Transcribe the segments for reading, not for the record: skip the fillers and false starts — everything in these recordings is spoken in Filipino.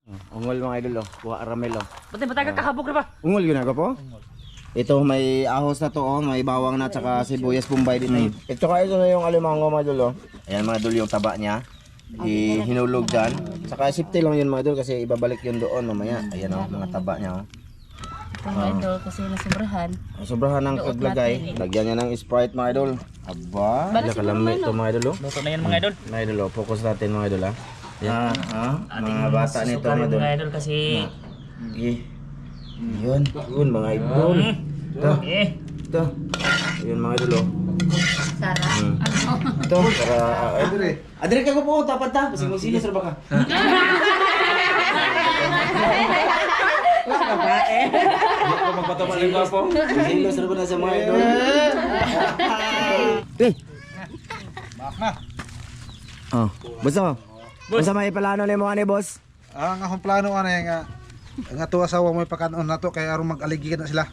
Ungol mga idol oh. Kuha aramel oh. Batay kakabog na ba? Ungol yun ako po? Ito may ahos na to oh, may bawang na tsaka sibuyas bombay dito. Ito ka ito na yung alimango mga idol oh. Ayan mga idol yung taba niya. Hinulog dyan. Tsaka safety lang yun mga idol kasi ibabalik yun doon mamaya. Ayan oh, mga taba niya oh. Ito mga idol kasi nasubrahan. Sobrahan ng paglagay. Lagyan niya ng Sprite mga idol. Aba, nakalamit to mga idol oh. Luto na yan mga idol. Mga idol oh, focus natin mga idol ah. Mga bata nito mga idol. Mga idol kasi Yun, yun mga idol. Ito. Yun mga idol oh. Sarap. Ito, para Adre ka ko po, tapat ta. Kasi kung sino sarba ka. Ako magpatamal ng gwapo. Sino sarba na sa mga idol. Oh, basta. Basta may plano ni mo ani boss. Ang akong plano nga to asawa mo ipakanon nato kay aron mag-aligi na sila.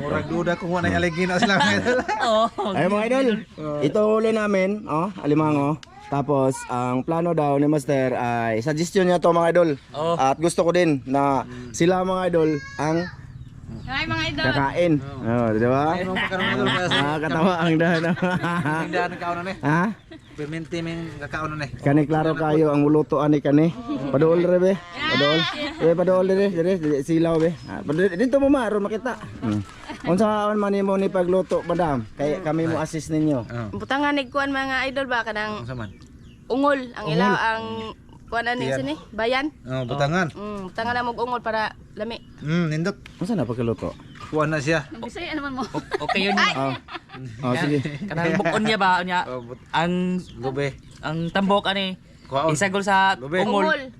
Murag duda kung wala aligi na sila. Ay mga idol, ito huli namin, alimango. Tapos ang plano daw ni Master ay suggestion niya to mga idol. At gusto ko din na sila mga idol ang Mga idol. kakain. Di ba? Katawa ang dahan. Ang daan ng kaonan eh. Ha? Permente men kakaonan eh. Kani klaro kayo ang muluto ani kani. Paduol re be. Paduol. Paduol dire silaw be. Dito mo ma ron makita. Unsa man nimo ni pagluto madam? Kay kami mo assist ninyo. Butangan nigkuan mga idol ba kanang Unsa man? ungol ang ilaw ang kuan ani sini bayan. Oh, butangan. Butangan na mog ungol para lami. Nindot. Unsa na pagluto? Kuha na siya. Bisaya naman mo. okay yun. Sige. Kanang bukon niya ba niya? Ang Gobe. ang tambok ani Kuhaon. isagol sa ungol.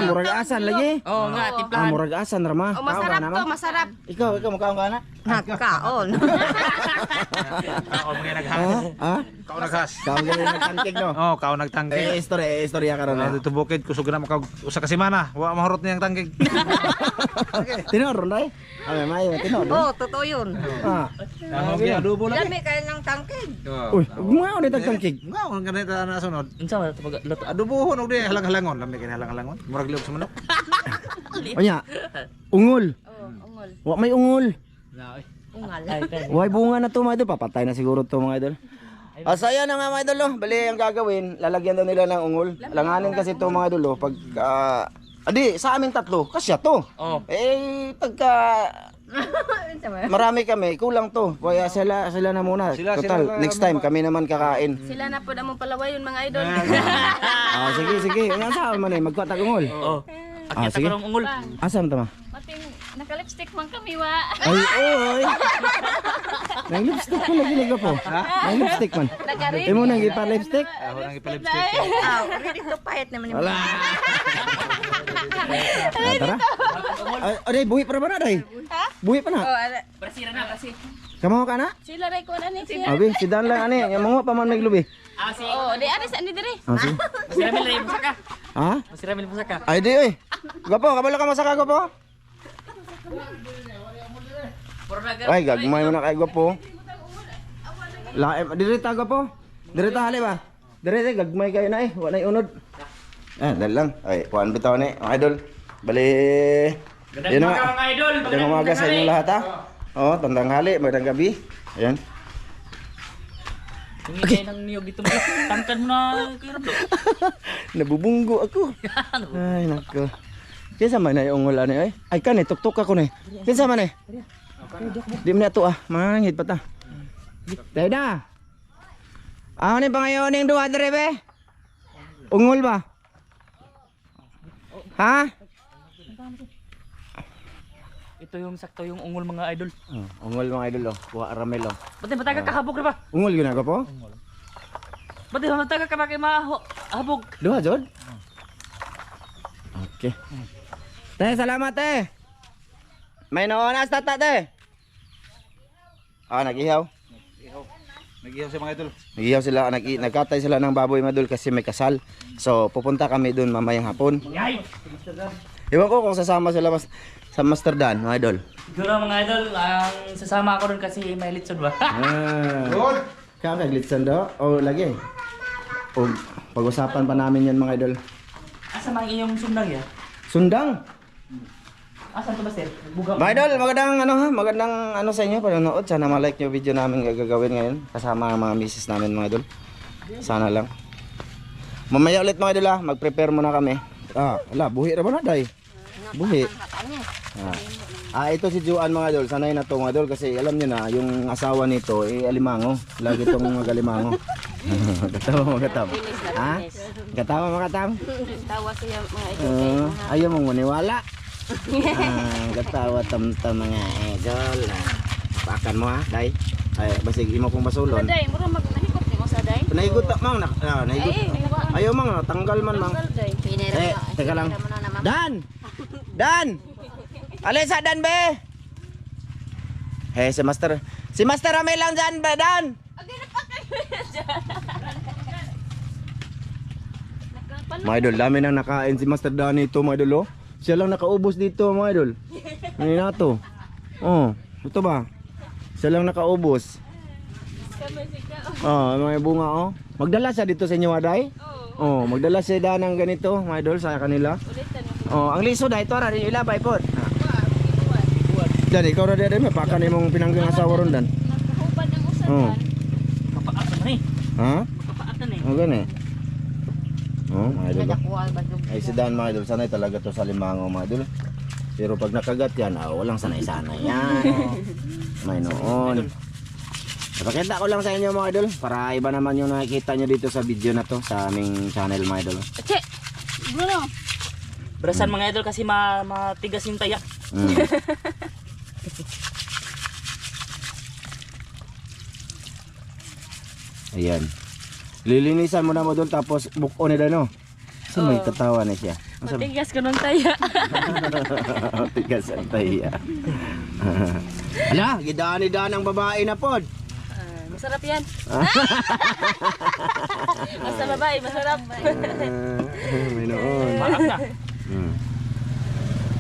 Murag asan lagi. Oh, nga timplahan. Murag asan rama. Masarap to, masarap. Ikaw makaon ka na? Nakaon. Kaon mga naghas. Kao naghas. Kaon galing nagtangkig no. Oh, kao nagtangkig. Istorya ka ron. Dito bukid kusog na maka usa ka semana. Wa mahurot niyang tangkig. Tinoron dai. Ame mayo tinoron. Oh, totoo yun. Ang gi adobo lagi. Lami kayo ng tangkig. Uy, gumawa ni tagtangkig. Nga ang ganita na sunod. Unsa man ito pagluto? Adobohon og di halang-halangon, lami kay halang-halangon. Murag liog sa manok. Onya. Ungol. Oh, ungol. Wa may ungol. Ungal. Way bunga na to mga idol. Papatay na siguro to mga idol. Asaya na nga mga idol. Bali ang gagawin, lalagyan daw nila ng ungol. Langanin kasi to mga idol. Pag sa amin tatlo, kasya to. Pagka marami kami, kulang to. Kaya sila na muna. Total, next time kami naman kakain. Sila na po na mong palaway yun mga idol. Sige. Ang saan man eh, magkatag ungol. Akita sige. ko ng ungol. Asam tama? Mating naka-lipstick man kami wa. Ay, oy. Nang lipstick ko lagi nila po. Nang lipstick man. Naka-red. Imo nang ipa-lipstick? Ako nang ipalipstick. Ready to fight naman ni. Wala. Tara. Ay, buhi pa na day. Buhi pa na. Brasira na kasi. Kamo ka na? Sila ray ko na ni siya. Abi, si Dan lang ani, yung mga pa man naglubi. Si Oh, di aris ani dire. Sige. Masiramil rin mo saka. Ha? Masiramil mo saka. Ay di oy. Gapo, kabalo ka masaka gapo. Ay, gagmay mo na kay gapo. Laem, dire ta gapo. Dire ta hali ba? Dire gagmay kayo na wala unod. Dali lang. Ay, kuan bitaw ni, mga idol. Bali. Yun na. Mga idol. Magandang umaga sa inyo lahat ha. Oh, tandang hali, magandang gabi. Ayan. Okay. Nang niyog dito mo. Tangkan mo na kay Rablo. Nabubunggo ako. Ay, nako. Kinsa man na yung ungol ani ay? Ay kani tuktok ako ni. Kinsa man eh? Di man ato mangit pa ta. Dayda. Ano ni pangayon ning duha dire be? Ungol ba? Ha? Ito yung sakto yung ungol mga idol. Ungol mga idol oh. Kuha aramel oh. Batay kakabog na ba? Ungol gyud ako po? Batay matay ka kay mahabog. Duha jud? Okay. Te, salamat te. May noonas tata te. Nag-ihaw. Nagiyaw sa mga idol. Nag-ihaw sila, nagkatay sila ng baboy madul kasi may kasal. So pupunta kami doon mamayang hapon. Yay! Iwan ko kung sasama sila sa Master Dan, mga idol. Siguro mga idol, ang sasama ako doon kasi may litsod ba? Good. Kaya kaglitsan daw? O lagi. O pag-usapan pa namin yan mga idol. Asa mang iyong sundang ya? Sundang! Asan to ba sir? Buga. Mga idol, magandang ano sa inyo panonood. Sana ma-like nyo video namin gagawin ngayon kasama ang mga misis namin mga idol. Sana lang. Mamaya ulit mga idol mag-prepare muna kami. Buhi na ba na day? Buhi. Ito si Juan mga idol, sanay na to mga idol kasi alam niyo na yung asawa nito alimango. Lagi tong mag-alimango. Katawa mga katam. Ha? Katawa mga katam? Tawa siya mga idol. Ayaw mong maniwala. Katawa tam-tam mga idol. Pakan mo day. Ay, basig imo kong basulon. Day, mura magnahikot ni mo sa day. Naigot mang naigot. Ayaw mang tanggal man mang. Teka lang. Dan! Alisa Dan be. Si Master. Si Master Ramel lang dyan ba Dan? Mga idol, dami nang nakain si Master Dan ito mga idol. Siya lang nakaubos dito mga idol. Ano na to? Ito ba? Siya lang nakaubos. Mga bunga Magdala siya dito sa inyo aday? Magdala siya Dan ng ganito mga idol sa kanila. Ang liso dahil ito rin ilabay po. Dan, ikaw na dito may pakan mong pinanggang asawa ron Dan. Nakahubad ng usapan. Kapaatan na eh. Ha? Kapaatan eh. Gani. Mga idol. Nadakuha ba dug. Ay si Dan mga idol, sanay talaga to sa limango mga idol. Pero pag nakagat yan, walang sanay-sanay yan. May noon. Napakita ko lang sa inyo mga idol, para iba naman yung nakikita nyo dito sa video na to, sa aming channel mga idol. Che. Bruno. Brasan mga idol kasi matigas yung tayak. Ayan. Lilinisan mo na mo doon tapos buko ni Dano. So may tatawa na siya. Matigas ko nung taya. Tigas ang taya. Ala, gidaan ni Dan ang babae na pod. Masarap yan. Basta babae, masarap. May noon. Maak na.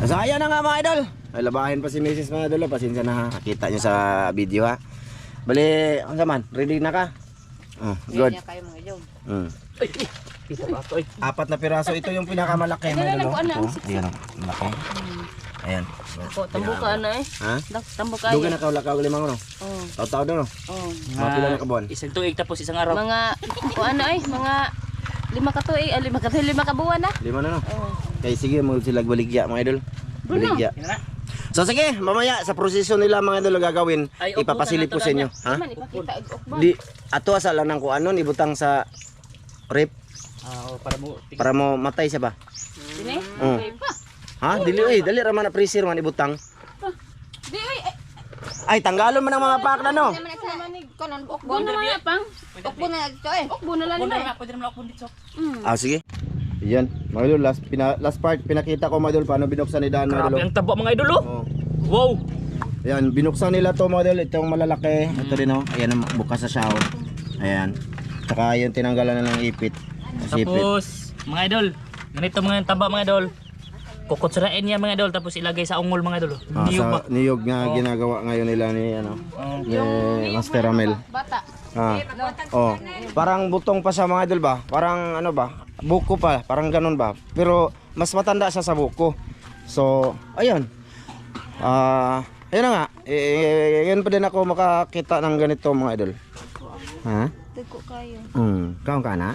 Saya na nga mga idol. Ay labahin pa si Mrs. mga idol. Pasensya na ha. Nakita nyo sa video ha. Bali, ang saman, ready na ka? Good. Kayo mga idol. Ay, pita ba ito eh. 4 na piraso. Ito yung pinakamalaki mga idol. Ayan o, malaki. Ayan. Ako, tambo ka na eh. Ha? Tambo ka. Duga na kaulakaw limang no? Taw-taw na no? Mga pila na kabuan? Isang tuig tapos isang araw. Mga, mga 5 ka to eh. 5 ka buwan na. 5 na no? Okay, sige, mo sila baligya mga idol. Baligya. So sige, mamaya sa proseso nila mga idol gagawin, Ay, ipapasilip ko sa inyo. Ha? Man, ipakita og ukban. Di, ato asa lang ng kuanon, ibutang sa rip para mo matay siya ba? Sini? Oo. Okay pa. Ha? Dali raman na freezer man ibutang. Di ay. Ay, tanggalon man ang mga pack na no. Kanon ukbo na man pang. Ukbo na dito eh. Ukbo na lang Pwede eh. na, pwede naman ako dito. Sige. Yan, mga idol, last part pinakita ko mga idol paano binuksan ni Dan mga Grabe idol. ang taba mga idol oh. Oh. Wow. Ayan, binuksan nila to mga idol, itong malalaki. Ito rin oh. Ayan, bukas sa siya oh. Ayan. Tsaka yung tinanggalan na ng ipit. Sipit. Tapos mga idol, ganito mga taba mga idol. Kukutsurain niya mga idol tapos ilagay sa ungol mga idol. Niyog ba? Sa niyog nga ginagawa ngayon nila ni ni Master Ramel. Bata. Parang butong pa sa mga idol ba? Parang ano ba? Buko pa, parang ganun ba? Pero mas matanda siya sa buko. So, ayun. Ayun na nga. Ngayon pa din ako makakita ng ganito mga idol. Ha? Dagko kayo. Kaon ka na?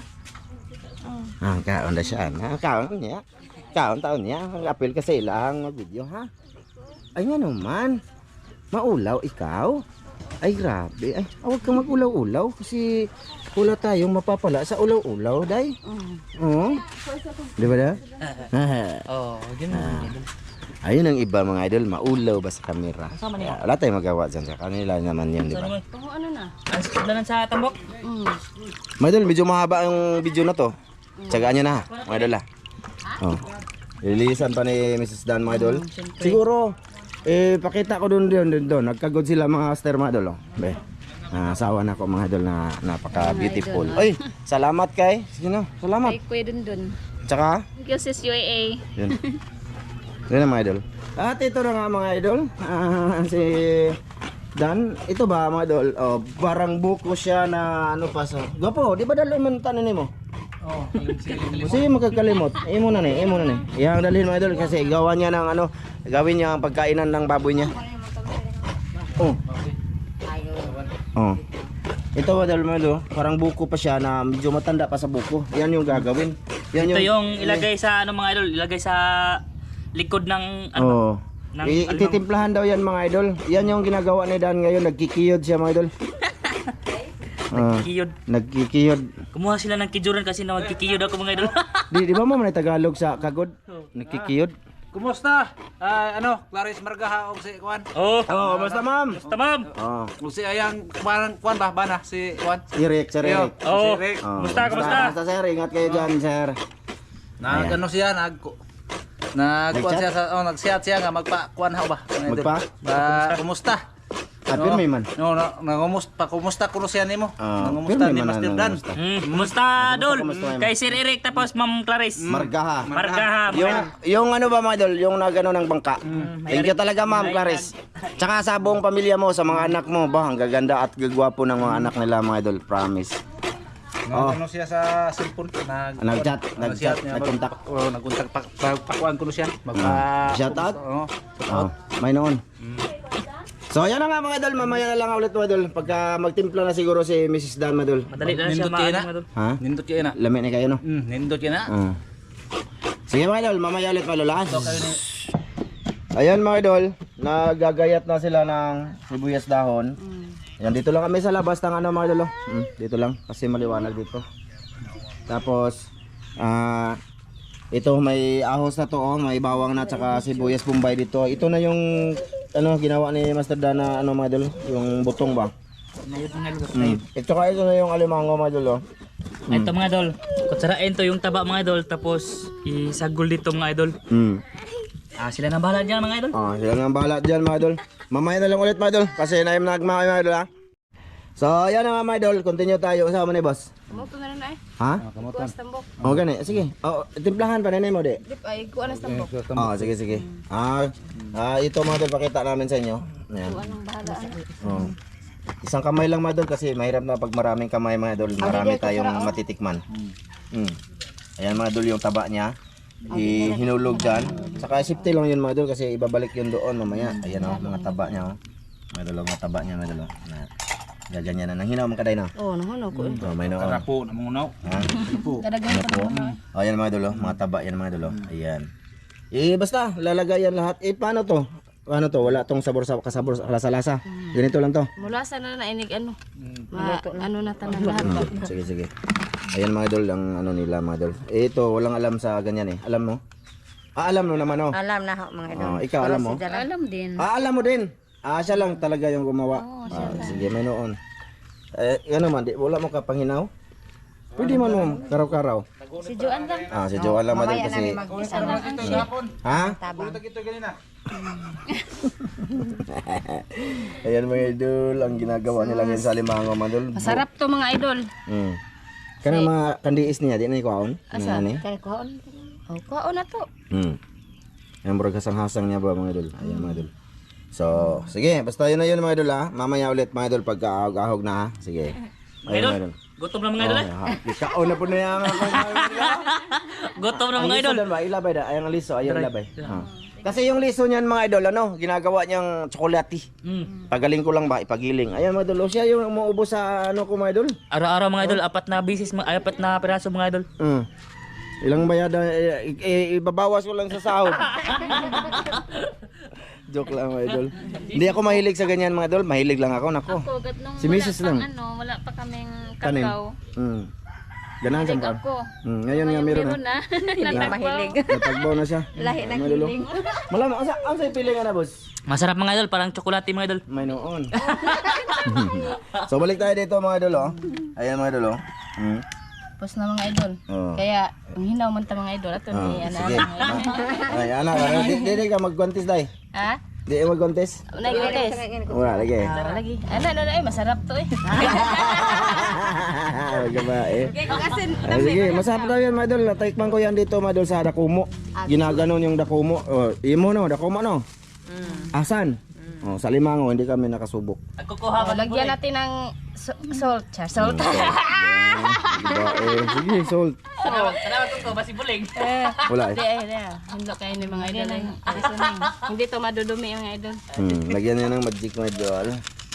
Kaon na siya. Kaon niya. Kaon taon niya. Apil ka sa ilang mag-video ha? Ay nga naman. Maulaw ikaw? Ay grabe. Ay, huwag kang mag-ulaw-ulaw kasi wala tayong mapapala sa ulaw-ulaw, day. Oo. Di ba da? Ganun. Ayun ang iba mga idol, maulaw ba sa kamera. Sama niya. Wala tayong magawa dyan sa kanila naman yun, di ba? Kung ano na? Ang sudanan sa tambok. Mga idol, medyo mahaba ang video na to. Tsagaan nyo na, mga idol Lilisan pa ni Mrs. Dan, mga idol. Siguro, pakita ko doon. Nagkagod sila mga master mga idol. Be, asawa na ko mga idol na napaka-beautiful. Oy, salamat kay. Sino? Salamat. Ay, Kuya Dundun. Tsaka, Thank you, sis UAA. yun. Yun na mga idol. At ito na nga mga idol. Si Dan, ito ba mga idol? Parang buko siya na ano pa sa. Gapo, di ba dalo man tanin mo? Oh, kalimsiling. Sige magkakalimot. Imo na ni, imo na ni. Iyang dalhin mga idol kasi gawa niya ng ano, gawin niya ang pagkainan ng baboy niya. Oh. Oh. Ito mga idol, parang buko pa siya na medyo matanda pa sa buko. Yan yung gagawin. Yan Ito yung ilagay sa ano mga idol, ilagay sa likod ng ano. Oh. ng Ititimplahan daw yan mga idol. Yan yung ginagawa ni Dan ngayon, nagkikiyod siya mga idol. Kiyod. Nagkikiyod. Kumuha sila ng kijuran kasi na magkikiyod ako mga idol. Di ba mo man Tagalog sa kagod? Nagkikiyod. Kumusta? Clarice Margaha og si Kwan. Oh. Oh, basta ma'am. Tamam. Oh, Kung si ayang parang Kwan ba bana si Kwan. Eric, Sir Eric. Oh. Si Rick. Oh, Kumusta, kumusta? Basta sir, ingat kayo dyan sir. Nagano siya nagkuan siya sa nagsiat siya nga magpa-kuan ha ba? Magpa? Kumusta? Pirmi man. Kumusta kuno siya nimo? pirmi Nangumusta ni man Master ang Dan. kumusta. Kumusta Dol? kumusta, ma'am? Kay Sir Eric tapos Ma'am Clarice. Margaha. Margaha. Yung ano ba mga idol, yung nagano ng bangka. Thank you talaga ma'am Clarice. Tsaka sa buong pamilya mo, sa mga anak mo, ba, ang gaganda at gagwapo ng mga anak nila mga idol, promise. Nagano siya sa cellphone Nag-chat, nag-contact. Nag-contact pakuan kuno siya. Shout out? Oo. Oh, may noon. So ayan na nga mga idol, mamaya na lang ulit mga idol. Pagka magtimpla na siguro si Mrs. Dan mga idol. Madali na siya Nindot kayo na. mga idol. Ha? Nindot kayo na. Lami na kayo no? Nindot kayo na. Sige mga idol, mamaya ulit mga idol. Ayan mga idol, nagagayat na sila ng sibuyas dahon. Ayan, dito lang kami sa labas ng ano mga idol. Dito lang, kasi maliwanag dito. Tapos, ito may ahos na to, may bawang na tsaka sibuyas bombay dito. Ito na yung ano ginawa ni Master Dan na ano mga idol, yung butong ba? Ito ka ito na yung alimango mga idol. Ito mga idol. Kutsarain to yung taba mga idol tapos isagol dito mga idol. Sila na bahala diyan mga idol. Sila nang bahala dyan mga idol. Mamaya na lang ulit mga idol, kasi naim nagmamay mga idol ha. So ayan na mga idol, continue tayo. Kasama ni boss. Kamuto na rin ay. Ha? Kuwas tambok. Gani, sige. Timplahan pa nanay mo di. Dip ay kuwan na tambok. Sige sige. Ito mga idol, pakita namin sa inyo. Ayan. Kuwan ang bahala. Isang kamay lang mga idol kasi mahirap na pag maraming kamay mga idol, marami tayong matitikman. Ayan mga idol yung taba niya. Hinulog dyan. Saka safety lang yun mga idol kasi ibabalik yun doon mamaya. Ayan o, mga taba niya o. Mga idol, mga taba niya mga idol o. Gaganyan na. Nang hinaw mga kaday na. Oo, nahunaw ko. May noon. Karapo namunaw. Kadagan pa naman. Ayan mga idol o, mga taba yan mga idol o. Ayan. Basta, lalagay yan lahat. Paano to? Paano to? Wala tong sabor sa kasabor, lasa-lasa. Ganito lang to. Mula sa na nainig ano. Ano na tanan lahat. Sige, sige. Ayan mga idol, ang ano nila mga idol. Ito, walang alam sa ganyan eh. Alam mo? Alam mo naman oh. Alam na ho mga idol. Ikaw alam mo? Alam din. Alam mo din. Siya lang talaga yung gumawa. Sige, may noon. Ano man, wala mo kapanginaw? Pwede man mo, karaw-karaw. Si Joan lang. Si Joan lang mga idol kasi. Ha? Ito ganina. Ayan mga idol, ang ginagawa nila ngayon sa limango mga idol. Masarap to mga idol. Kanang mga kandiis niya, di na ikaon? Asa? Kaya kuhaon. Kuhaon na to. Yan bro, hasang-hasang niya ba mga idol? Ayan mga idol. So, sige, basta yun na yun mga idol ha. Mamaya ulit mga idol pagka ahog na ha. Sige. Mga idol, gutom na mga idol eh. Ikaon na po na yan. Gutom na mga Ang idol. liso doon ba? Ilabay da. Ayang liso, ayang labay. Kasi yung liso niyan mga idol, ano, ginagawa niyang tsokolate. Pagaling ko lang ba, ipagiling. Ayan mga idol, siya yung umuubos sa ano ko mga idol. Araw-araw mga idol, apat na piraso mga idol. Ilang bayada, ibabawas ko lang sa sahod. Joke lang mga idol. Hindi ako mahilig sa ganyan mga idol, mahilig lang ako, nako. Si Mrs. lang. Wala pa kaming Kanin. kakao. Ganahan sa bar. Ako. Ngayon nga meron na. Hindi mahilig. Natagbaw na siya. Lahi ng hiling. Malam, ang sa'yo pili nga na boss? Masarap mga idol, parang tsokolate mga idol. May noon. So balik tayo dito mga idol oh. Ayan mga idol oh. Tapos na mga idol. Kaya, ang hinaw man ta mga idol. Ato ni Sige. ana. Ay anak, di ka magkontes day. Ha? Di magkontes. Nagkites. Wala lagi. Lagi. Ay, masarap to eh. Gabae. Sige, masarap daw yan mga idol. Natikman ko yan dito mga idol sa Dakumo. Ginaganon yung Dakumo. Imo no, Dakumo no. Asan? Oh, sa limango hindi kami nakasubok. Nagkukuha ka Lagyan natin ng salt. Salt. Diba? Sige, salt. Salamat ko, basi buling. Wala Hindi, hindi kayo ng mga idol. Hindi to madudumi yung idol. Lagyan niya ng magic mga idol.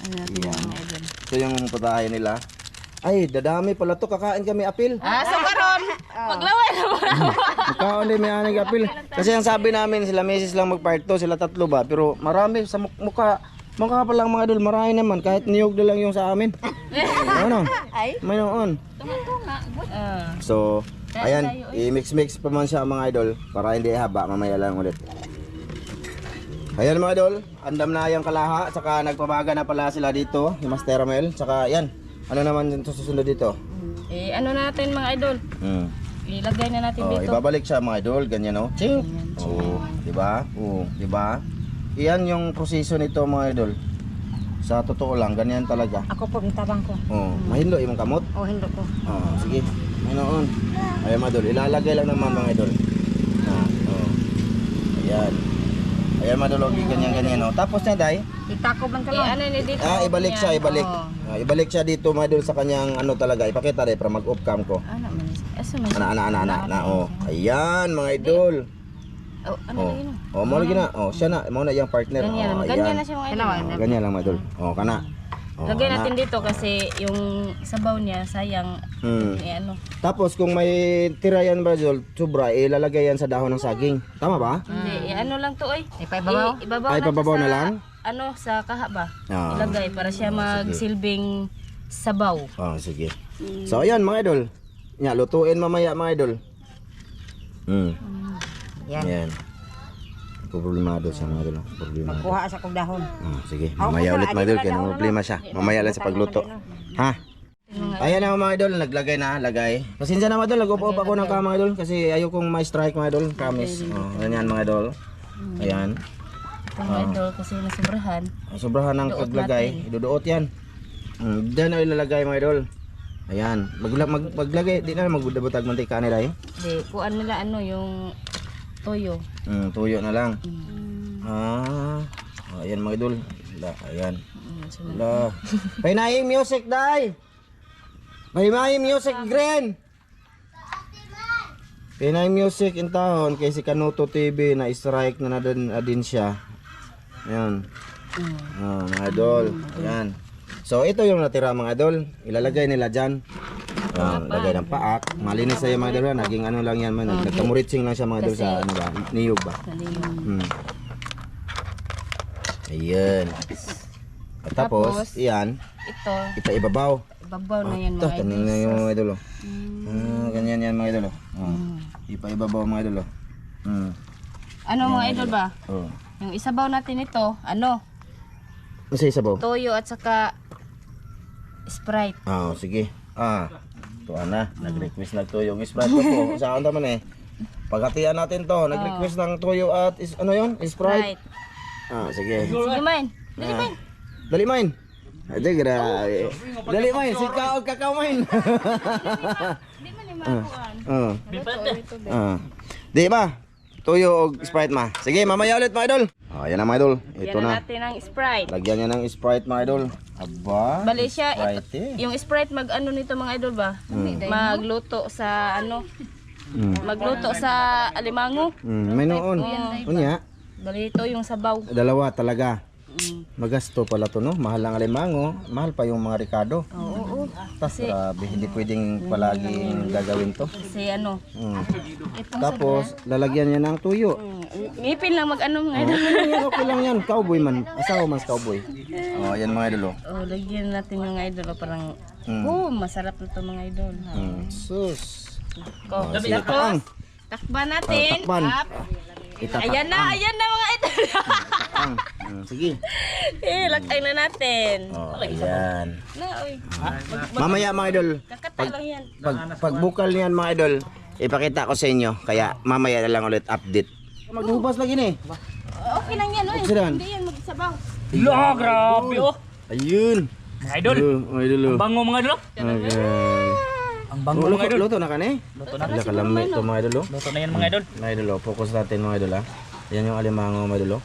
Ano natin yung mga idol. Ito yung putahe nila. Ay, dadami pala to. Kakain kami apil. So karon, maglaway naman. Mukhaon din may aning apil. Kasi ang sabi namin, sila misis lang mag-part 2, sila tatlo ba? Pero marami sa mukha. Mukha pa lang mga idol, marami naman. Kahit niyog na lang yung sa amin. Ano? May noon. So, ayan, i-mix-mix pa man siya mga idol para hindi haba, mamaya lang ulit. Ayan mga idol, andam na yung kalaha, saka nagpabaga na pala sila dito, yung Master Mel, saka yan. Ano naman yung susunod dito? Ano natin mga idol? Ilagay na natin Oh, dito. ibabalik siya mga idol, ganyan oh. Ching. Oh, di ba? Oh, di ba? Iyan yung proseso nito mga idol. Sa totoo lang, ganyan talaga. Ako po, itabang ko. Oh, mahinlo imong kamot. O, hindi ko. Oh, sige. Mayroon. Ayan mga idol, ilalagay lang naman mga idol. Oh. Ayan. Ayan mga idol, ganyan-ganyan oh. Tapos na day, Itako man ka lang. Ano ni dito? ibalik siya, ibalik. Ibalik siya dito mga idol sa kanyang ano talaga. Ipakita rin para mag-off cam ko. Ano man? Asa man? Ana, oh. Ayan mga idol. Oh, ano Oh. yun? Oh, mo lagi na. Oh, siya na, mo na yung partner. Ganyan, Oh, ganyan ayan. na siya mga idol. Oh, ganyan lang mga idol. Oh, kana. Oh, Lagay kana. natin dito kasi yung sabaw niya sayang. Ano? Tapos kung may tira yan ba idol, sobra, ilalagay yan sa dahon ng saging. Tama ba? Hindi, ano lang to oy. Ipaibabaw? Ibabaw Ay, natin pababaw sa, na lang? Ano, sa kaha ba? Ah. Ilagay para siya magsilbing sabaw. Oh, sige. So ayan mga idol. Nya lutuin mamaya mga idol. Yan. Yan. Problemado siya mga idol. Problemado. Kuha sa kong dahon. Sige, mamaya ulit mga idol, kaya may problema siya. Mamaya lang sa pagluto. Ha? Ayan na mga idol, naglagay na, lagay. Pasensya na mga idol, nag-up ako ng mga idol kasi ayaw kong ma-strike mga idol, promise. Oh, ganyan mga idol. Ayan. Ito mga idol kasi nasubrahan. Sobrahan ng paglagay, iduduot yan. Diyan na ilalagay mga idol. Ayan, maglagay, di na magdabutag mantika nila eh. Hindi, kuan nila ano yung toyo. Tuyo na lang. Ayan mga idol. Ayan. La. Pahinayang music, day. Pahinayang music, Green. Pahinayang music in town kay si Kanuto TV na strike na din siya. Ayan. Mga idol. Ayan. So ito yung natira mga idol. Ilalagay nila dyan. Lagay ng paak. Malinis na yung mga idol. Naging ano lang yan. Nagkamuritsing lang siya mga idol sa ano ba? Niyog ba? Ayan. At tapos, iyan. Ito, Ipaibabaw. ibabaw na yan Ito, mga tanin idol. na yung mga idol. Ganyan yan mga idol. Ipaibabaw mga idol. Ano mga idol ba? Oh. Yung isabaw natin ito, ano? Isa isabaw. Toyo at saka Sprite. Sige. Ito na. Nag-request na to yung Sprite ko. Saan naman eh. Paghatian natin to. Nag-request ng toyo at ano yun? Sprite. Sige. Sige man. Dali man. Dali main. Aja grabe. Dali main. Sikaw og kakao main. Di man ni makuan. Di ba? Toyo og Sprite ma. Sige, mamaya ulit mga idol. Yan na mga idol. Ito Yan na. natin ang Sprite. Lagyan niya ng Sprite mga idol. Aba. Bali siya, Sprite eh. yung Sprite mag ano nito mga idol ba? Magluto sa ano? Magluto sa alimango. May noon. Unya. Bali ito yung sabaw. Dalawa talaga. Magasto pala to no. Mahal ang alimango. Mahal pa yung mga Ricardo. Oo. Tas grabe. Hindi pwedeng palaging gagawin to. Kasi ano? Tapos lalagyan niya ng tuyo. Ngipin lang mag ano mga idol. Okay lang yan. Cowboy man. Asawa man sa cowboy. Yan mga idol. Oh, lagyan natin mga idol parang masarap na to mga idol. Sus. Sige, takban natin. Takban. Up. Ayan na mga idol. Sige. Lagay na natin. Ayan. Na, oy. Mamaya mga idol. Kakata lang yan. Pagbukal niyan mga idol, ipakita ko sa inyo. Kaya mamaya na lang ulit update. Maghupas lagi ni. Okay lang yan, oy. Sidan. Hindi yan magsabaw. La, grabe oh. Ayun. Mga idol. Mga idol. Bango mga idol. Okay. Ang bango mga idol. Luto na ka ni? Luto na. Wala kalami ito mga idol. Luto na yan mga idol. Mga idol, focus natin mga idol ha. Yan yung alimango mga idol.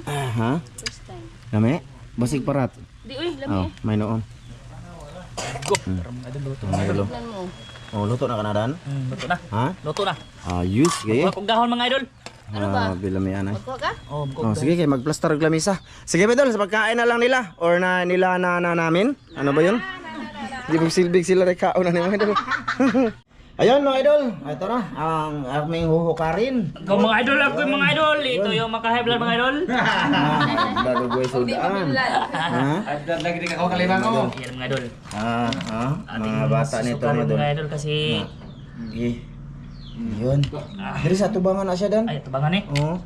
Ha? First time. Lami? Basig parat. Di uy, Oh, lami may noon. Go. Mga idol, luto. Mga idol. Tignan mo. Oh, luto na kanadan? Luto na. Ha? Luto na. Ayos, gaya. Wala kong gahon mga idol. Ano ba? Bilami anay. Magkuha ka? Oh, Oh, sige, kay magplaster og lamisa. Sige, Bedol, sa pagkain na lang nila or na nila na namin. Ano ba 'yun? Di mo silbig sila rin kaon na ni mga idol. Ayun mga idol, ito na ang aming huhukarin. Go mga idol, ako yung mga idol. Ito yung maka-high blood mga idol. Bago gue sudaan. Ha? Lagi di ka kalima ko. Yan mga idol. Mga bata nito Susukarin mga idol. mga idol kasi Yun. Diri sa tubangan na siya dan. ay tubangan eh. Oo.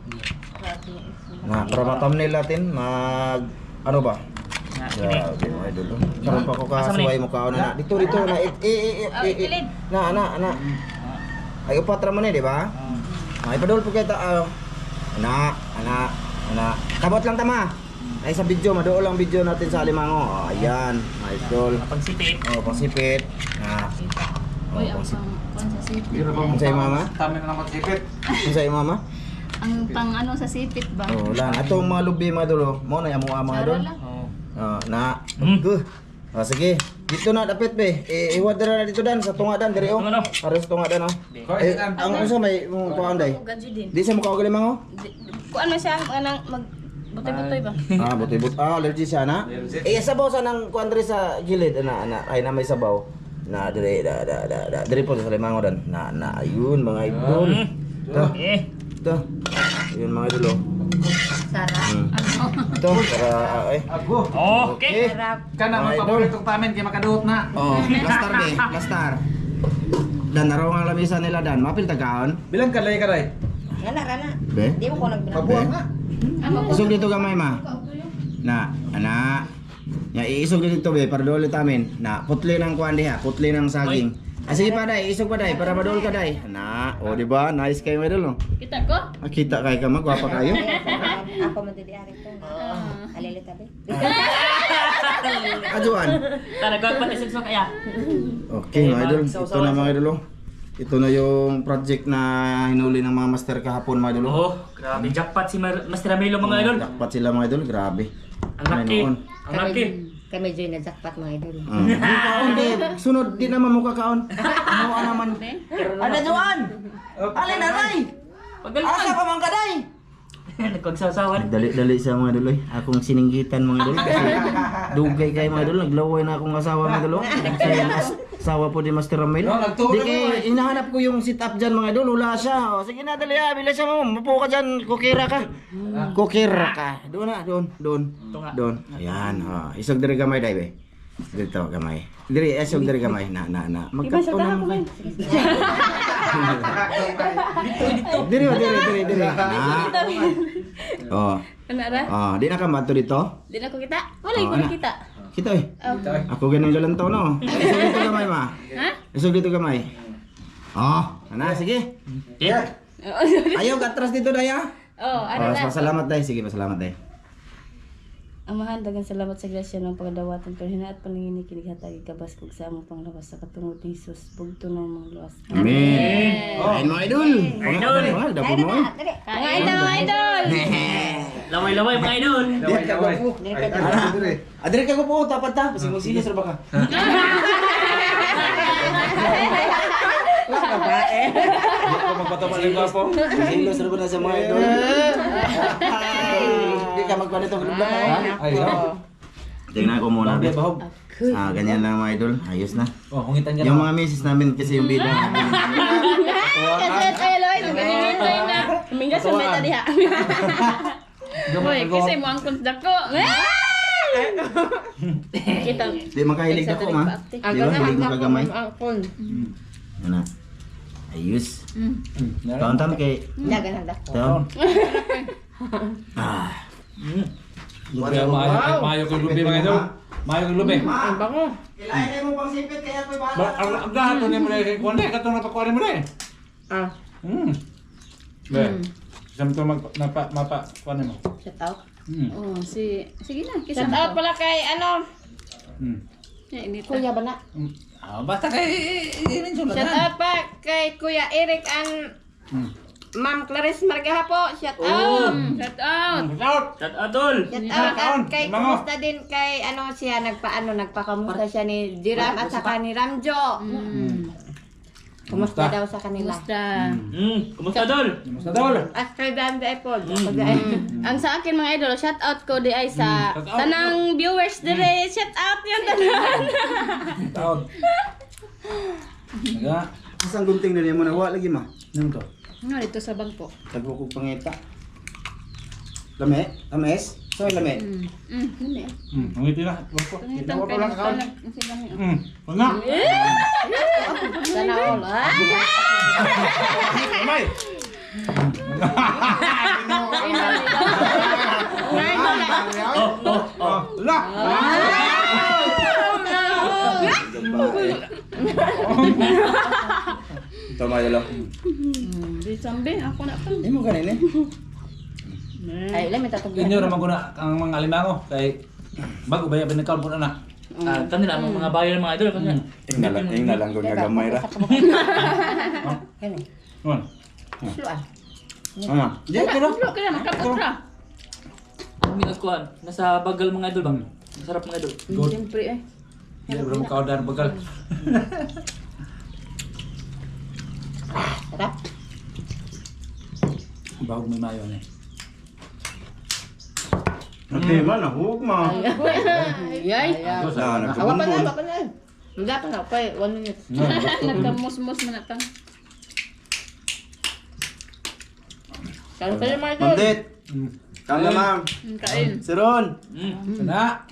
Na, para ma-thumbnail natin, ano ba? Nga, kini. Grabe mga idol. Karon pa ko kasuway mo kaon na. Dito na. Na. Ay upat ra man eh, di ba? Ay padol po kita. Ana. Kabot lang tama. Ay sa video, maduol lang video natin sa Alimango. Oh, ayan, mga idol. Pagsipit. Oh, pasipit. Na. Uy, ang pang sa sipit. Ang sa'yo mama? Tama na naman sipit. Ang sa'yo mama? Ang pang ano sa sipit ba? Oh, lang. Atong mga lubi mga idol. Mo na yung mga idol. Oh. Na. Sige. Dito na dapat be. Iwad na dito dan sa tunga dan diri oh. Ano? Para sa tunga dan oh. Ang unsa may kuan day? Gadyo din. Di sa mukha galing mango? Kuan man siya anang mag butoy-butoy ba? Buti-but. Allergy siya na. Sabaw sa nang kuan diri sa gilid ana ay na may sabaw. Na diri diri po sa limango dan. Na ayun mga idol. Eh. Ito. Ayun mga idol oh. Sarap. Ito para Ago. Okay. Kana Mga mo idol. paborito tamin kay makaduot na. Oh, plastar be, plastar. Dan naraw ang lamisa nila dan. Mapil tagaon. Bilang kalay ka ray. Rana. Be. Di mo ko Pabuang na. Isog dito gamay ma. Na, ana. Ya iisog dito be para dole tamin. Na, putli ng kuan diha, putli ng saging. Sige pa day, isog pa day para madol ka day. Na, oh di ba? Nice kayo may dol. Kita ko? Kita kay ka magwapa kayo. Ako man didi ari ko. Alilita be. Ajuan. Tara ko pa isig kaya. Okay, mga idol. Ito na mga idol. Ito na yung project na hinuli ng mga master kahapon mga idol. Oh, grabe jackpot si Master Amelo mga idol. Jackpot sila mga idol, grabe. Ang laki. Noon. Ang laki. Kami join na jackpot mga idol. Di kaon di. Sunod di naman mo kakaon. Ano naman. Ada juan. Alin aray. Asa pa man kaday. Nagkagsasawan. Dali-dali sa mga idol. Akong sininggitan mga idol. Kasi dugay kay mga idol. Naglaway na akong asawa mga idol. Asawa po di Master Ramil. Di kay hinahanap ko yung sit up dyan mga idol. Wala siya. O, sige na dali bilis mo. Mupo ka dyan. Kukira ka. Kukira ka. Doon na. Doon. Ayan. Isog diri gamay day be. Dito gamay. Diri isog diri gamay. Na. Magkapto na mo kay. Diri. Na. Oh. Kanara? Di na ka mato dito? Di na ko kita? Wala ko Ana. kita. Kita eh. Ako ganun galantaw no. Isog dito gamay ma. Ha? Isog dito gamay. Ana sige. Yeah. Ayaw katras dito daya. Ano na? Pasalamat day. Sige, pasalamat day. Amahan, dagang salamat sa grasya ng pagdawatan kanina at paningini kinighatagi kabas kog sa among panglawas sa katungod ni Jesus bugto ng mga luwas. Amen. Amen mga idol. Mga dapo mo. Mga idol! Laway-laway mga idol. Adre ka ko po tapat ta. Kasi mo sinis ra ba ka? Ako magpatama lang gwapo. Silos ra ba na sa mga idol? Di ka magpanito ng vlog mo. Ay, Tingnan ko muna. Ganyan lang mga idol. Ayos na. oh, hungitan ka Yung na. mga misis namin kasi yung bida. Ay, Loy, nagingintay na. Minga sa meta diha. Hoy, kasi mo ang dako. Kita. Di makahilig ako ma. Di ba? Hilig mo kagamay. Yan na. Ayos. Taon tam kay. Dagan na dako. Taon. Lubi ang maayo kong lubi mga idol. Maayo kong lubi. Bango. Kailangan mo pang sipit kaya ako'y bahala. Ang gato niya mo na kay Kone, katong napakuha mo na eh. Be, isang ito mapakuha mo. Shout out. Sige na. Shout out pala kay ano. Kuya ba na? Basta kay Shout out pa kay Kuya Eric and Ma'am Clarice Margaha po, shout Oh. out. Shout out! Shout out tol. Shout out at kay kumusta din kay ano siya nagpakamusta siya ni Jiram at saka ni Ramjo. Kumusta daw sa kanila? Kumusta? Kumusta tol? Musta dol? Astrid and the Apple. Ang sa akin mga idol, shout out ko di ay sa tanang viewers dire. Shout out yung tanan. Taon. Naga. Isang gunting na niya mo na wala lagi ma. Ano to? Nga dito sa bangko. Tagpo ko pangita. Lame? Ames? So lame. Ngiti na. Wako. Itang Wala ka kaon. Wala. Sana all. May. Wala. Tama yun lang. Di sambe, ako na pa. Hindi mo ganin eh. Ay, lami tatog. Inyo naman ko na ang mga alimango kay bago ba yung pinakaon po na. Kanila ang mga bayan mga idol kanila. Ing na lang kung nagamay ra. Kani. Ano? Sluan. Ano? Di pero. Ulo ka na, makaputra. Ang minagkuhan nasa bagal mga idol ba? Masarap mga idol. Siyempre eh. Hindi bro mo kaon dan bagal. Sarap. Bago may mayo ni. Hindi man huwag ma. Yay! Na Awa pa nagkabunbon. na, awa pa na. Mga pa na, pa 1 minute. Nagkamusmus man atang. Kano kayo mga idol? Mandit. Kanga ma'am. Kain. Si Ron. Sana.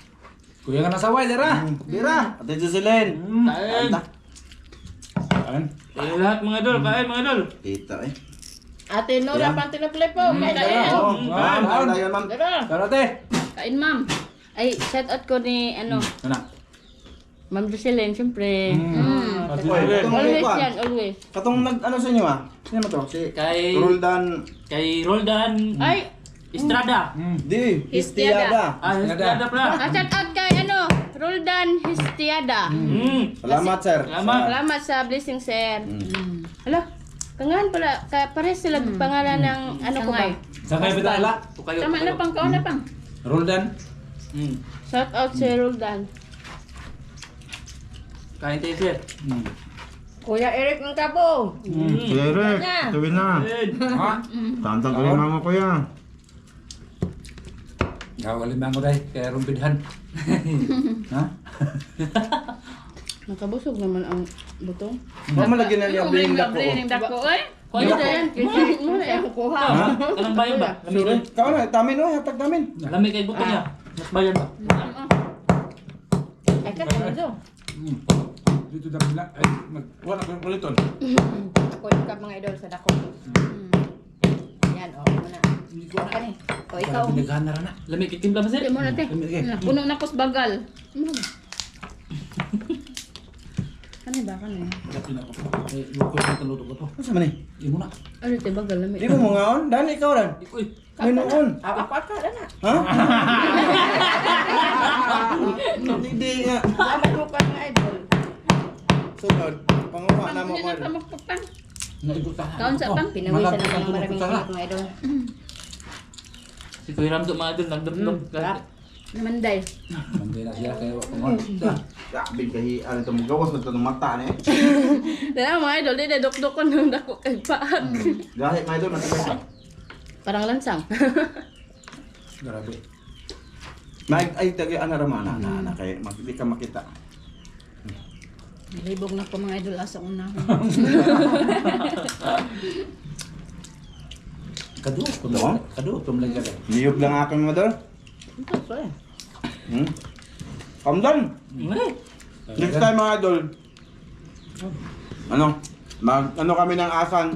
Kuya nga nasaway dira. Bira. Ate Jocelyn. Kain. Kain. Lahat mga idol, kain mga idol. Kita eh. Ate Nora, pantinaplay po. Kain. Oo. Ma'am, kain tayo ma'am. Tara. Karate. Kain ma'am. Ay, shout out ko ni ano, Sana. Ma'am Jocelyn, siyempre. Oy, katong Always kuwan. yan, always. Katong nag ano sa inyo ah? Sino mo to? Si Kay Roldan Ay, Estrada. Di, Histiada. Estrada pala. shout out kay ano, Roldan Histiada. Salamat sir. Salamat. Salamat sa blessing, sir. Hala, kangahan pala, pares sila pangalan ng ano ko ba? Sa kayo bitala. Tama na pang, kaon na pang. Roldan. Shout out si Roldan. Kain tayo sir. Kuya Eric ng Tabo. Sir, tuwin na. Ha? Tantang ko yung mama ko yan. Gawa limango dai kay rumbidhan. Ha? Nakabusog naman ang butong. Huwag mo lagyan na niya bling dako. dako, oy. Kuya Dito ko. yan, Kaya kukuha. Kanang bayan ba? Sure. Kau na, tamin o, hatag tamin. Lami kay buto niya. Mas bayan ba? Ay, ka, ano daw? Dito dapat na. Ay, wala ko uliton. Ako yung kap mga idol sa dako. Yan, o, muna. Kuha ka ni. O, ikaw. Pinaghan na na. Lami kay timpla ba sir? Di mo natin. Puno na kos bagal. Ano ba ka na? Dapat na ko. Eh, luto ko luto ko to. Ano sa man eh? Imo na. Ano te bagal lami? Di mo mo ngaon? Dan, ikaw ran. Uy. May noon. Ako ka na. Ha? Hindi nga. Salamat mo ka mga idol. Sunod. Panguha na mo ko. Magpapang. Naigot ta. Kaon sa pang. Pinawisan na ng maraming kalit mga idol. Si Kuya Ramdo mga idol nagdumdum. Namanday. Mandi na siya kay pamon. Sabi kahi, ano ito, magawas na ito ng mata na eh. Dala mga idol, di dok-dok ko nung dako kay paag. Gahit mga ito, nasa Parang lansang. Grabe. Mike, ay, tagi, ano raman, na, kaya hindi ka makita. Libog na ko mga idol asa una. Kadu, Ano? kadu tum lagi ada. Niyog lang akin mga dol. Ito, sorry. Kamdan! Next time mga idol, ano, ano kami ng asan,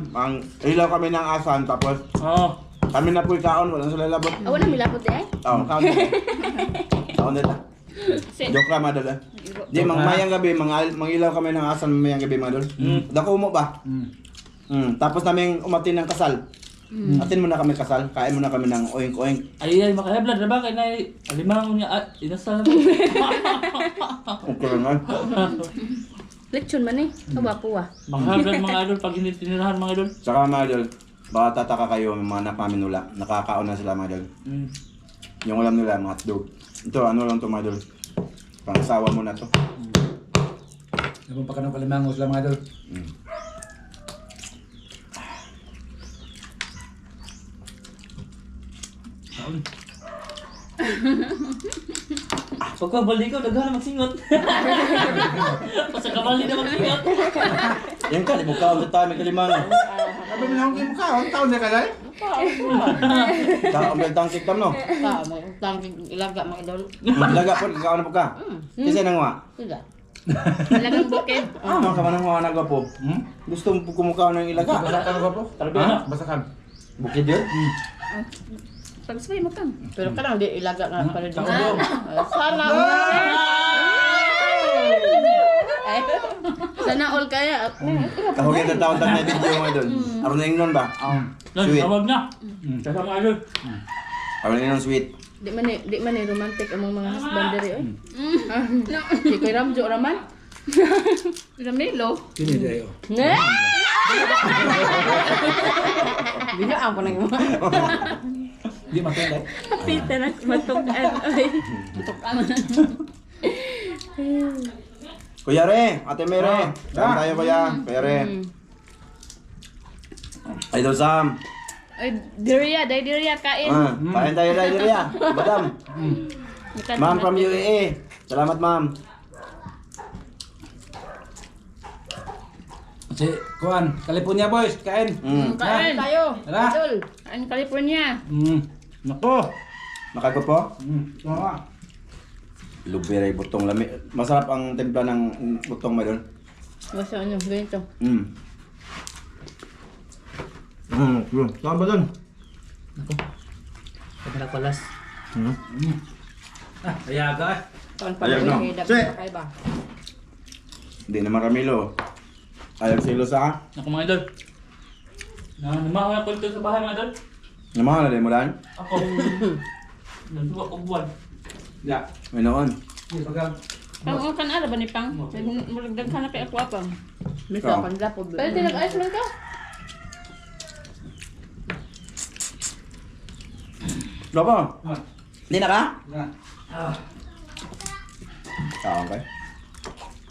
ilaw kami ng asan, tapos Oh. kami na po kaon, walang sila labot. Awan na milapot eh. Oo, kaon nila. Kaon nila. Joke lang mga dol eh. Di, mayang gabi, mangilaw kami ng asan mamayang gabi mga dol. Dako mo ba? Tapos namin umatin ng kasal. Atin muna kami kasal, kain muna kami ng oink-oink. Ay makaheblad na ba kay na alimango niya inasal. Okay lang. Leksyon man eh. Kawapo ah. Makaheblad mga idol pag hindi tinirahan mga idol. Saka mga idol, Baka tataka kayo yung mga anak namin nula. Nakakaon na sila mga idol. Yung ulam nila, mga hotdog. Ito, ano lang ito mga idol. Pang-asawa mo na to. Yung pagkanong kalimango sila mga idol. Pagka bali ko, daghan na magsingot. Pasa kabali na magsingot. Yan ka, di mo kaon sa tayo may kalimang. Sabi mo na akong kayo mukha, ang taon niya ka dahil? Kaon may tangkik tam no? Ka, may tangking ilaga mga idol. Laga po, kaon na po ka. Kasi nang wa. Sila. Ilagang bukid. Ano ka man ang mga nagwapo? Gusto mo kumukaw ng ilaga? Basta ka ba po? Talabina. Basta ka. Bukid yun? Pagsabay mo kang. Pero ka lang di ilaga nga pala dito. Takbo. Sana. Ay, sana all kaya. Kahugin na taon na video mga idol. Aron na yung nun ba? Sweet. Tawag na. Kaya mga idol. Aron na yung sweet. Di man ni romantic among mga husband diri oy. Di kay Ramjo raman. Ramilo. Kini dahil. Ne? Bila ako nang mo. Di matulad. Pita na matukan oy. Matukan. Kuya Re, Ate Mere. Saan tayo kuya? Kuya Re. Idol Sam. Ay, diriya kain. Kain tayo tayo dito ya. Madam. Ma'am from UAE. Salamat ma'am. Si Kuan, California boys, kain. Kain tayo. Tara. Idol. Kain California. Nako. Nakago po? Tama. Luberay butong lami. Masarap ang timpla ng butong mo doon. Basta ano, ganito. Yun. Saan ba doon? Pagka palas. Ayaga eh. Kain Ayaw na. dapat Che. pa ba? Hindi naman Ramilo. Ayaw silo sa Ako mga idol. Namahaw ako dito sa bahay mga idol. Namahan na din mo daan? Ako. Nagduwa ko buwan. Ya. May noon. Di pagka. Ang kan ara ba ni Pang? Murag ka na kay ako apang. Ikaw. Bisa kan dapo. Pero tinag-ayos lang ka. Lopo. Hindi na ka? Na. Saan kay?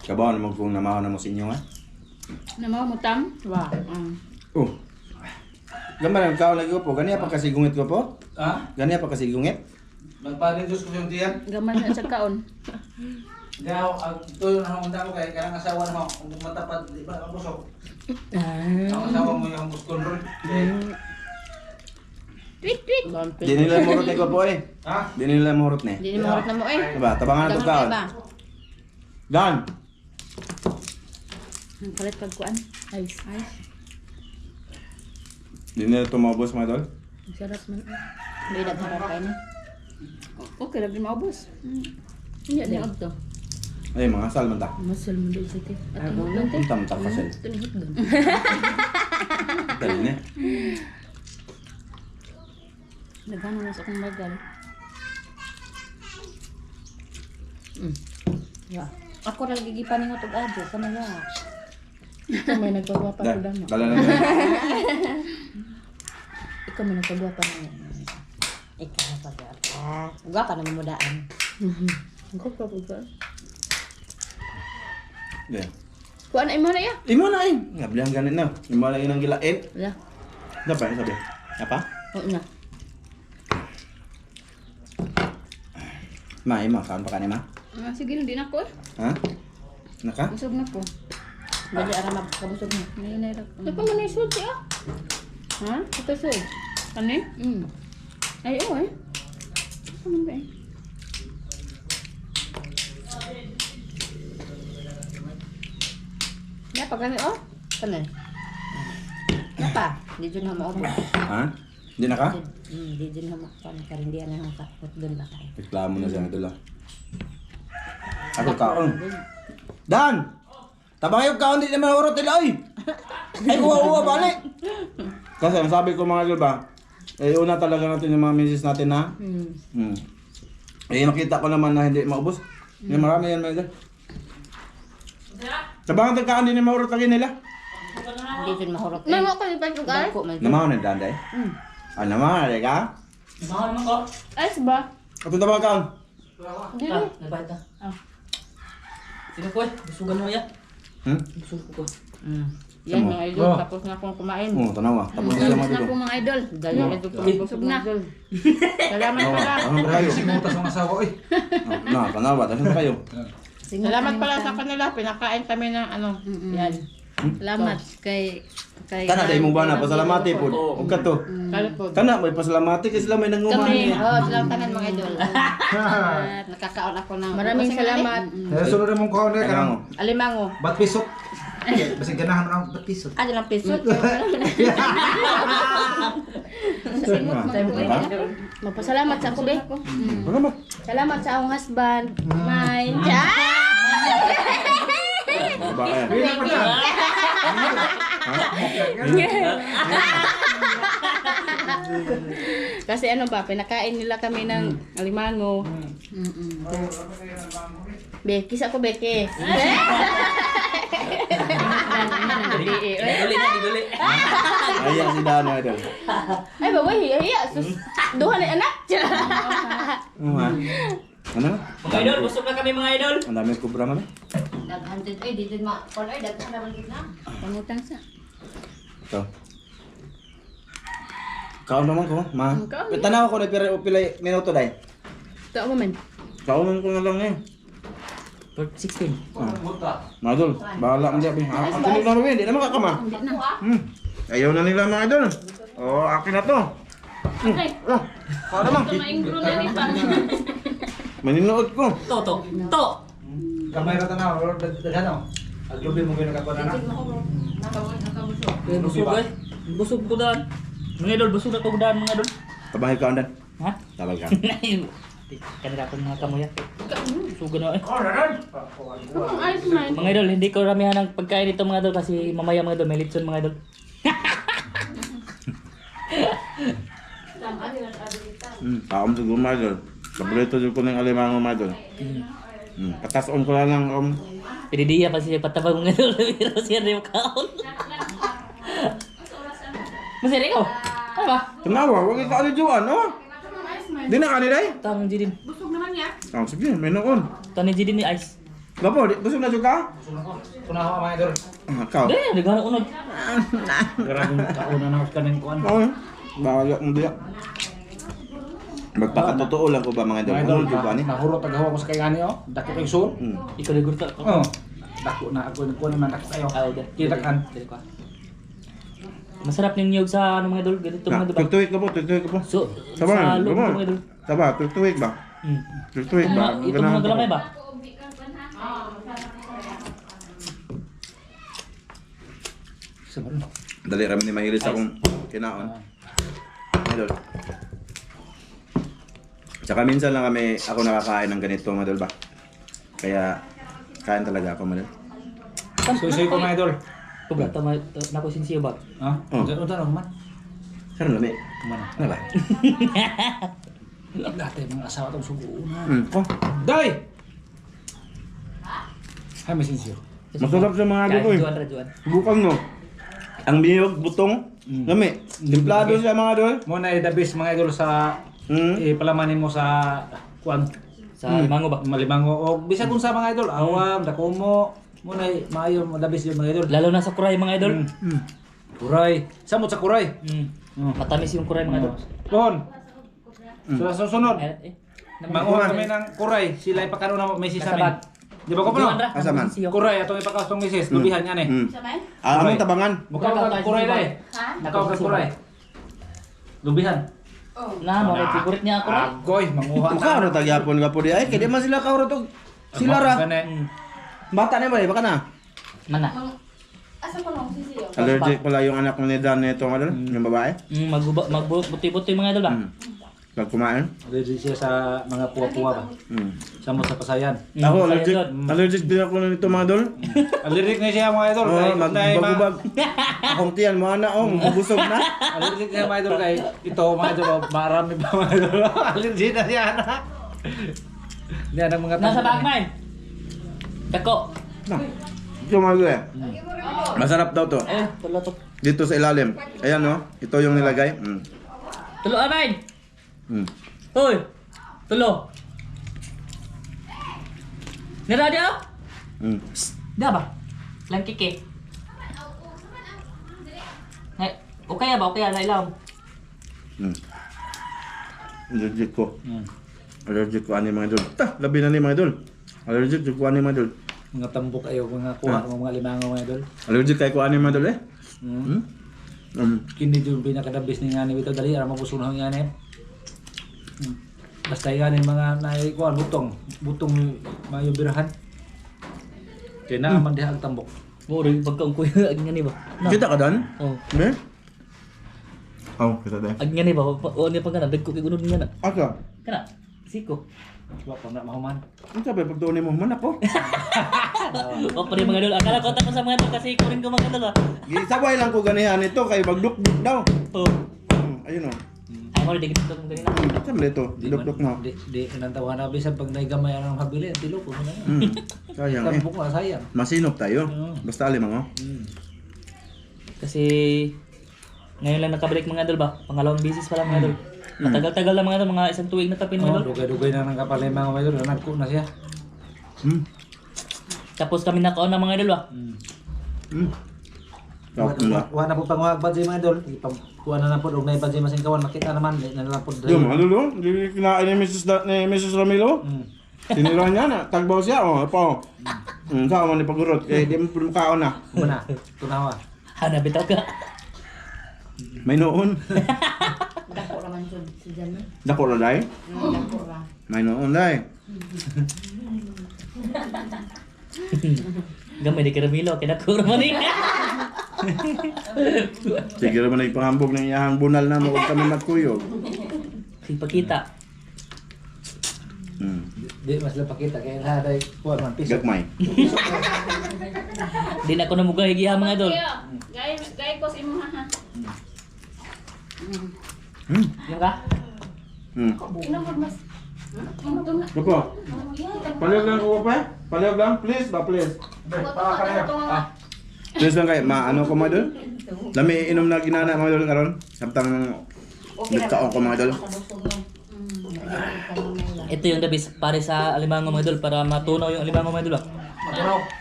Kabaw naman kung namahan na mo sa inyo nga. Namaw mo tam? Wa. Oh. Gambar ang kao lagi ko po. Ganyan pa kasi gungit ko po? Ha? Ganyan pa kasi gungit? Magpaling Diyos ko sa tiyan. Gaman na sa kaon. Hindi ako, ito yung nakunta ko kaya kailangan asawa mo. Kung matapad, di ba ang busok? Ang asawa mo yung bus control. Tweet tweet. Di nila murot ni ko po eh. Ha? Di nila murot ni. Di ni mo na mo eh. Diba? Tabangan ito kaon. ba? Gan! Ang palit pag kuan. Ice. Ice. Di nila tumabos mga idol. Ang sarap man. May nagharap kayo na. Okay, lagi maubos. Hindi na ito. Ay, mga asal man ta. Masal mo doon sa ito. At ang ulan Ang tam-tam kasi. Tinihit doon. Dali na. Nagano na sa akong bagal. Yeah. Ako lang gigipanin nga tug-abo. Kanaya. Ikaw may nagpagawa pa ko damo. Dala na yun. Ikaw may nagpagawa pa na. Ikaw na pag-ata. Gwapa na mamudaan. Ang ko pa po ka. Yeah. Kuan ay mo na ya. Imo na eh. Nga bilang ganit na. Imo na yun ang gilain. Wala. Dapat sabi. Apa? Oo na. Ma, ima. Kaon pa ka ni ma? Ah, sige, hindi na ko. Ha? Naka? Busog na ko. Bali ara magkabusog na. Nay ra. Napa man ay sulti ah. Ha? Ito so. Kani? Ay oo eh. Ano ba eh? Ya pagani oh. Kani? Napa? Di jud na mo. Ha? Hindi na ka? Di din na makpan. Karindihan na nakakot doon ba tayo. Reklamo na siya ito lang. Ako kaon. Dan! Tabang yung kaon di naman urot nila oy! Ay uwa balik! Kasi ang sabi ko mga idol ba, eh una talaga natin yung mga misis natin na. Eh nakita ko naman na hindi maubos. May marami yan mga idol. Tabang ang kaon di naman urot lagi nila. Hindi din mahurot. May mo ko di pa yung guys. Dako man. Namaw na danday. Ah, namaw na ka? Mahal naman ko. Ice ba? Ato tawag ka. Dili. Nagbayad na. Sino ko eh? Busugan mo ya. Busug ko. Yan Tama. mga idol, tapos na akong kumain. Oh, tanawa. Tapos na Tapos mga na dito. po mga idol. Dali na ito Busog na. idol. Salamat pala. Ano ba kayo? Simutas ng asawa, oy. Na, tanawa. Tapos na kayo. Salamat pala sa kanila. Pinakain kami ng ano. Yan. Salamat kay Kana day mong bana pasalamati po. Ug kato. Kalipod. Kana may pasalamati kasi sila may nanguman. Kami. Oh, silang tanan mga idol. At nakakaon ako ng... Maraming salamat. Sunod na mong kuhaw na Kailangan mo. karang Alimango. batpisok. Basig ganahan mo ng batpisok. Ah, lang pisot. Magpasalamat sa ako be. Salamat. Salamat sa akong husband. Mine. Ba kaya? Kasi ano ba, pinakain nila kami ng alimango. Be, kisa ko beke. Dili na, dili. Ayan si Dano idol. Ay ba, wait, hiya. Sus, duha ni anak. Ano? Mga idol, busog na kami mga idol. Ang dami kubra man. Nag-hunted ay, dito ma... Kung ay, daghan naman dito na. Pangutang sa. Ito. Kaon naman ko, ma. Kaon. Tanaw ko na pilay minuto dai. Ito mo man. Kaunan ko na lang eh. 16. Madol, bahala mo diyan. Ako na lang rin, di na makakama. Ayaw na nila mga idol. Oh, akin na to. Kaon naman. Maingro na ni pa. Maninood ko. To. Kamay ra tanaw, daghan. Aglubi mo gyud nakakuha na. Busog eh. Busog ko daan. Mga idol, busog na ko daan mga idol. Tabahay ka andan. Ha? Tabay ka. Kanila ko mga kamuya. Sugan na eh. Ang ayos man. Mga idol, hindi ko ramihan ng pagkain dito mga idol kasi mamaya mga idol, may litson mga idol. Kaom siguro mga idol. Paborito ko ng alimango mga idol. Katason ko lang Pinidiya pa siya patabag mga idol, pero siya rin makaon. Masaya ko. Ano ba? Tanawa, wag ka alijuan, no? Di na kanila eh. Tang Jidin. Sige, may noon. Tani Jidin ni Ice. Gapo, busog na juga? Kunaho mga idol. Kao. Dahil, naghanap unod. Grabe kauna na ka ning kuan. Oo. Bahala mo diya. Magpakatotoo lang ko ba mga idol? Mga idol, Ano juga ni? nahurot agawa ko sa kayani oh. Dako kay sur. Ikaw na gurta ko. Oh. Dako na ako kuan naman dako kayo. Kita kan. Masarap yung niyog sa ano mga idol, ganito mga idol. ba? Tutuik ka po, tutuik ka po. So, Sabar, sa loob sabar. mga idol. Sabar, tutuik ba? Tutuik ba? Ito mga galamay ba? Dali rami ni mahilig sa akong kinaon. Idol. Tsaka minsan lang ako nakakain ng ganito mga idol ba? Kaya kain talaga ako mga idol. Suy ko mga idol. Kubra, tama na ko sinsiyo ba? Ha? Oh. Unta na man. Saan lami? Man. Ano ba? Dati mga asawa tong suguuna. Oh, Dai. Hay mesinsiyo. masarap sa mga idol ko eh. Rajuan. Subukan mo. Ang biyog, butong, lami. Timplado siya mga idol. Mo na the best mga idol sa palamanin mo sa kuan Sa limango ba? malimango o bisag kung sa mga idol awam dako mo na maayo mo the best yung mga idol. Lalo na sa kuray mga idol. Kuray. Samot sa kuray. Matamis yung kuray mga idol. Pohon. Sa susunod. Eh, Manguha kami ng kuray. Sila ipakano na mesis sa amin. Di ba ko pa no? Asa man? Kuray atong ipakaw tong mesis. Lubihan yan eh. Among tabangan. Mukha ka kuray na eh. Mukha ka kuray. Lubihan. Na, mga favorite niya ako rin. Agoy, manguha Uka ro tagyapon ka po di ay kaya man sila kauro to. Sila ra. Bata na ba baka na. Mana? Asa ko nung sisiyo? Allergic pala yung anak ni Dan nito mga idol, yung babae. Magbuti-buti mga idol ba? Pag kumain. Allergic siya sa mga puwa-puwa ba? Samot sa pasayan. Ako Masaya allergic. doon. Allergic din ako nito mga idol. Allergic na siya mga idol. Oh, Kay magbabubag. Akong tiyan mo na mabusog na. allergic na mga idol kay ito mga idol. Marami pa mga idol. Allergic na siya na. Hindi ang mga Nasa bag mine. Dako. Na. Ito mga idol eh. Masarap daw to. Eh, tulo to. Dito sa ilalim. Ayan no. Ito yung nilagay. Tulo, Abay! Hoy! Tulo! Nira dia? Dah ba? Lang kike. Ay, okay ba? Okay na ilaw. Allergic ko. Allergic ko ani mga idol. Labi na ni mga idol. Allergic ko ani mga idol. Mga tambok kayo, mga kuha, mga limangaw mga idol. Allergic kay ko ani mga idol eh. Kini yung pinakadabis ni ngani bitaw dali ara mabusunang ngani. Basta yan yung mga naikuan butong mayo birahan. Kaya naman diha ang tambok. Mo rin pagkaong kuya ag ngani ba? Kita ka dan? Oh. Ne? Oh, kita deh. Ag ngani ba? O ni pagkana dagko kay gunod niya na. Asa? Kana. Siko. Wa pa na mahuman. Ang sabi pagtuon ni mo man ako. O pa rin mga idol. Akala ko tapos sa mga idol kasi ko rin ko mga idol. Gisabay lang ko ganihan ito kay magdukduk daw. Oh. Ayun oh. Ay mo rin dito kung ganina. Saan dito? Dukduk na. Di nantawa na bisan pag naigamay ang habili ang tilo ko na. Sayang eh. Tambok na sayang. Masinop tayo. Basta alimang oh. Kasi ngayon lang nakabalik mga idol ba? Pangalawang bisis pa lang mga idol. Matagal-tagal lang mga idol, mga isang tuig na tapin mga idol. Dugay-dugay na ng kapalay mga idol, nagko na siya. Tapos kami nakaon na mga idol ba? Wa na po panguhag ba mga idol? Kuha na po og nay ba masing kawan makita naman na lang po. Yung ano lo? Di kinain ni Mrs. Ramilo? Tinira niya na. Tagbaw siya oh. Apa oh. Saan man ni pagurot? Eh di mo pud kaon na. Muna, tunawa. Hana bitaw ka. May noon. Dako raman si Jan. Dako ra dai. Dako ra. May noon dai. Gamay di karamilo kay dako ra man ni. Sige ra man nagpangambog ng iyahang bunal na mo kami magkuyog. Si pakita. Di mas lapakita kay na day kuha man piso. Gagmay. Di na ko na mugay giha mga idol. Gay ko sa imo ha. Yung ka? Ino mo mas. Opo. Palihog lang ko pa. Palihog lang please ba please. Please lang kay maano ko mga idol. Lami inom na ginana mga idol karon. Samtang nagkaon ko mga idol. Ito yung dabis pare sa alimango mga idol para matunaw yung alimango mga idol ba?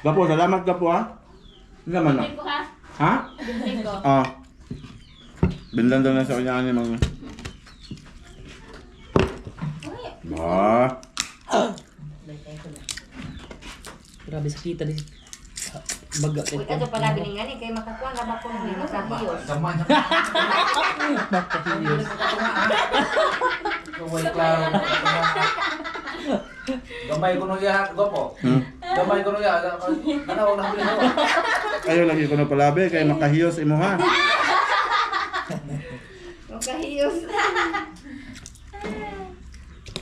Gapo, salamat gapo ha. Nga man na. Ko ha. Ha? Ko. Ah. Binlan daw na sa kanya ni mga. Grabe sakita di. Baga Uy, ato pala biningani kay makakuha na ba ko ni makahiyos. Kaway klaro. Gamay ko no ya gopo. Gamay ko no ya ano na habili mo. Ayo lagi ko na palabi kay makahiyos imo ha. Makahiyos.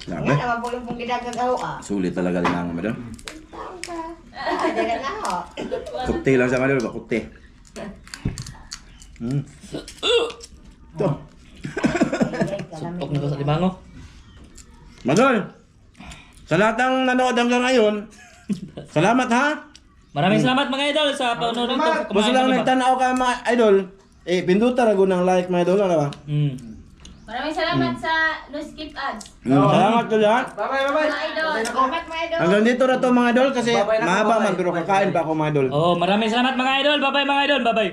Labi. Yan naman po yung pong gidagang aho ah. Sulit talaga rin ang madam. Dagan na ho. Kukte lang sa madam ba kukte. To. Suktok na ko sa alimango. Madol. Sa lahat ng nanood hanggang ngayon, salamat ha. Maraming salamat mga idol sa panonood nito. Basta lang nagtanaw ka mga idol. Pindutan ako ng like mga idol ano ba? Maraming salamat sa no skip ads. Salamat ko lahat. Bye. Mga idol. Salamat mga idol. Hanggang dito na to mga idol kasi Bye-bye na, mahaba man bye-bye. pero kakain pa ako mga idol. Oh, maraming salamat mga idol. Bye-bye mga idol. Bye-bye.